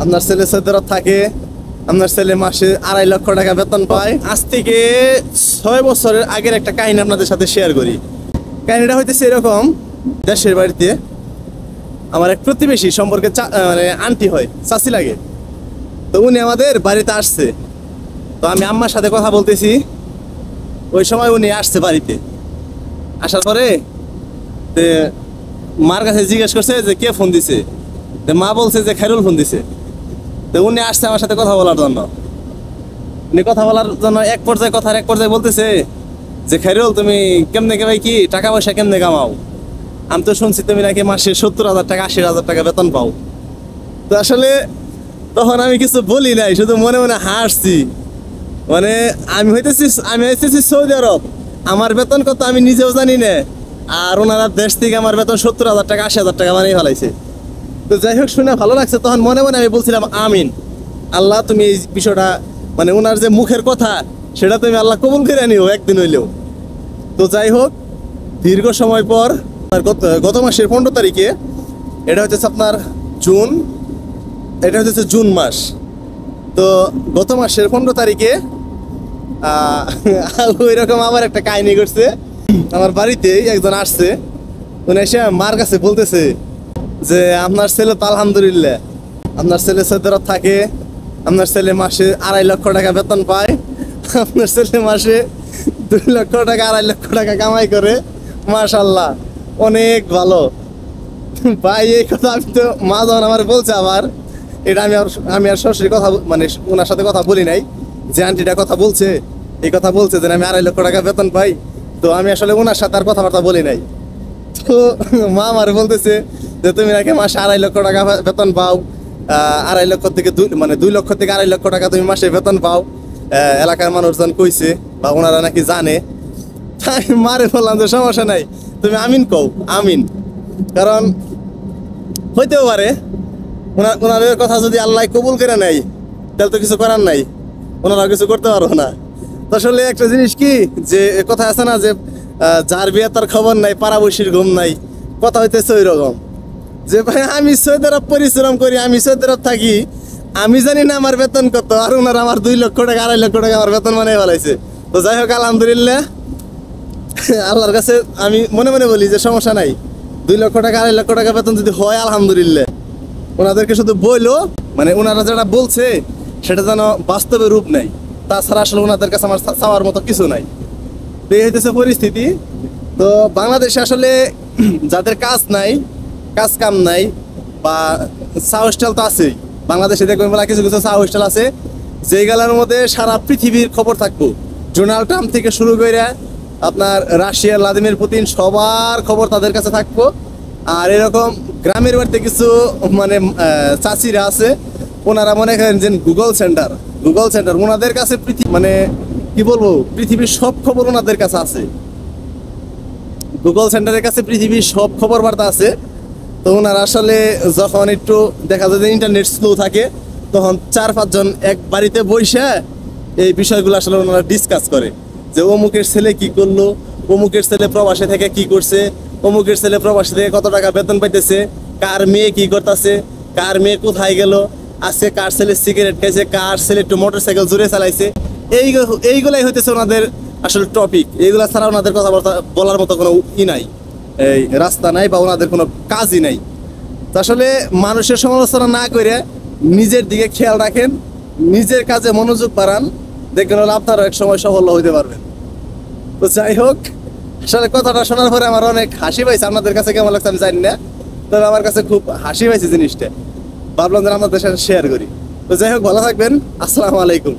আপনার ছেলে সৌদি থাকে, আপনার ছেলে মাসে 2.5 লক্ষ টাকা বেতন পায়। আজ থেকে 6 বছরের আগের একটা কাহিনী আপনাদের সাথে শেয়ার করি। কাহিনীটা হইতেছে এরকম, দেশের বাড়িতে আমার এক প্রতিবেশী সম্পর্কে মানে আন্টি হয়, চাচি লাগে। তো উনি আমাদের বাড়িতে আসছে, তো আমি আম্মার সাথে কথা বলতেছি, ওই সময় উনি আসছে বাড়িতে। আসার পরে মার কাছে জিজ্ঞেস করছে যে কে ফোন দিছে, মা বলছে যে খায়রুল ফোন দিছে। তো উনি আসছে আমার সাথে কথা বলার জন্য। উনি কথা বলার জন্য এক পর্যায়ে বলতেছে যে খায়রুল, তুমি কেমনে ভাই কি টাকা পয়সা কেমনে কামাও? আমি তো শুনছি তুমি নাকি মাসে 70,000 টাকা 80,000 টাকা বেতন পাও। তো আসলে তখন আমি কিছু বলি নাই, শুধু মনে মনে হাসছি। মানে আমি হইতেছি সৌদি আরব, আমার বেতন কত আমি নিজেও জানি না, আর ওনারা দেশ থেকে আমার বেতন 70,000 টাকা 80,000 টাকা বানিয়ে ফেলাইছে। তো যাই হোক, শুনে ভালো লাগছে। তখন মনে মনে আমি বলছিলাম আমিন, আল্লাহ তুমি এই বিষয়টা, মানে ওনার যে মুখের কথা সেটা তুমি আল্লাহ কবুল করে নিও একদিন হইলেও। তো যাই হোক, দীর্ঘ সময় পর গত মাসের 15 তারিখে, এটা হচ্ছে আপনার জুন মাস। তো গত মাসের 15 তারিখে ওই রকম আবার একটা কাহিনী করছে। আমার বাড়িতে একজন আসছে, উনি এসে মার কাছে বলতেছে যে আপনার ছেলে তো আলহামদুলিল্লাহ, আপনার ছেলে সৌদি আরব থাকে, আপনার ছেলে মাসে 2.5 লক্ষ টাকা বেতন পায়, আপনার ছেলে মাসে 2 লক্ষ টাকা 2.5 লক্ষ টাকা কামাই করে, মাশাআল্লাহ অনেক ভালো। ভাই এই কথা আমি তো মা যখন আমার বলছে, আবার এটা আমি আর সরাসরি কথা মানে ওনার সাথে কথা বলি নাই। যে আন্টিটা কথা বলছে, এই কথা বলছে যে আমি 2.5 লক্ষ টাকা বেতন পাই, তো আমি আসলে ওনার সাথে আর কথাবার্তা বলি নাই। তো মা আমার বলতেছে যে তুমি নাকি মাসে 2.5 লক্ষ টাকা বেতন পাও, 2.5 লক্ষ থেকে 2 লক্ষ থেকে 2.5 লক্ষ টাকা তুমি মাসে বেতন পাও, এলাকার মানুষজন কইছে বা ওনারা নাকি জানে। তাই মারে বললাম যে সমস্যা নাই, তুমি আমিন কও, আমিন। কারণ হইতেও পারে ওনাদের কথা যদি আল্লাহ কবুল করে নেয়, তাহলে তো কিছু করার নাই, ওনারা কিছু করতে পারবো না। তো আসলে একটা জিনিস কি, যে কথা আছে না যে যার বিয়ে তার খবর নাই, পাড়াবশীর ঘুম নাই, কথা হইতেছে ওই রকম। যে ভাই আমি সৌদি আরব পরিশ্রম করি, আমি সৌদি আরব থাকি, আমি জানি না আমার বেতন কত, আর ওনারা আমার 2 লক্ষ টাকা 2.5 লক্ষ টাকা আমার বেতন বানিয়ে ফেলাইছে। তো যাই হোক, আলহামদুলিল্লাহ আল্লাহর কাছে আমি মনে মনে বলি যে সমস্যা নাই, 2 লক্ষ টাকা 2.5 লক্ষ টাকা বেতন যদি হয় আলহামদুলিল্লাহ। ওনাদেরকে শুধু বইলো, মানে ওনারা যেটা বলছে সেটা যেন বাস্তবে রূপ নেয়, তাছাড়া আসলে ওনাদের কাছে আমার চাওয়ার মতো কিছু নাই। তো এই হইতেছে পরিস্থিতি। তো বাংলাদেশে আসলে যাদের কাজ নাই, কাজ কাম নাই, বা চা হোস্টেল তো আছেই বাংলাদেশে, দেখবেন বলা কিছু কিছু চা হোস্টেল আছে যেগুলোর মধ্যে সারা পৃথিবীর খবর থাকবো। ডোনাল্ড ট্রাম্প থেকে শুরু করে আপনার রাশিয়ার ভ্লাদিমির পুতিন, সবার খবর তাদের কাছে থাকবো। আর এরকম গ্রামের বাড়িতে কিছু মানে চাচিরা আছে, ওনারা মনে করেন যে গুগল সেন্টার, ওনাদের কাছে মানে কি বলবো, পৃথিবীর সব খবর ওনাদের কাছে আছে। গুগল সেন্টারের কাছে পৃথিবীর সব খবর বার্তা আছে। তো ওনারা আসলে যখন একটু দেখা যায় যে ইন্টারনেট স্লো থাকে, তখন 4-5 জন এক বাড়িতে বসে এই বিষয়গুলো আসলে ওনারা ডিসকাস করে, যে অমুকের ছেলে কি করলো, অমুকের ছেলে প্রবাসে থেকে কি করছে, অমুকের ছেলে প্রবাসী থেকে কত টাকা বেতন পাইতেছে, কার মেয়ে কি করতেছে, কার মেয়ে কোথায় গেল, আজকে কার ছেলে সিগারেট খাইছে, কার ছেলে একটু মোটরসাইকেল জুড়ে চালাইছে। এইগুলাই হইতেছে ওনাদের আসলে টপিক। এইগুলা ছাড়া ওনাদের কথাবার্তা বলার মতো কোনো নাই, এই রাস্তা নাই, বা ওনাদের কোনো কাজই নাই। তো আসলে মানুষের সমালোচনা না করে নিজের দিকে খেয়াল রাখেন, নিজের কাজে মনোযোগ বাড়ান, দেখবেন হলে আপনারা এক সময় সফল হইতে পারবেন। তো যাই হোক, আসলে কথাটা শোনার পরে আমার অনেক হাসি পাইছে। আপনাদের কাছে কেমন লাগছে আমি জানি না, তবে আমার কাছে খুব হাসি পাইছে জিনিসটা। ভাবলাম যে আপনাদের সাথে শেয়ার করি। তো যাই হোক, ভালো থাকবেন, আসসালামু আলাইকুম।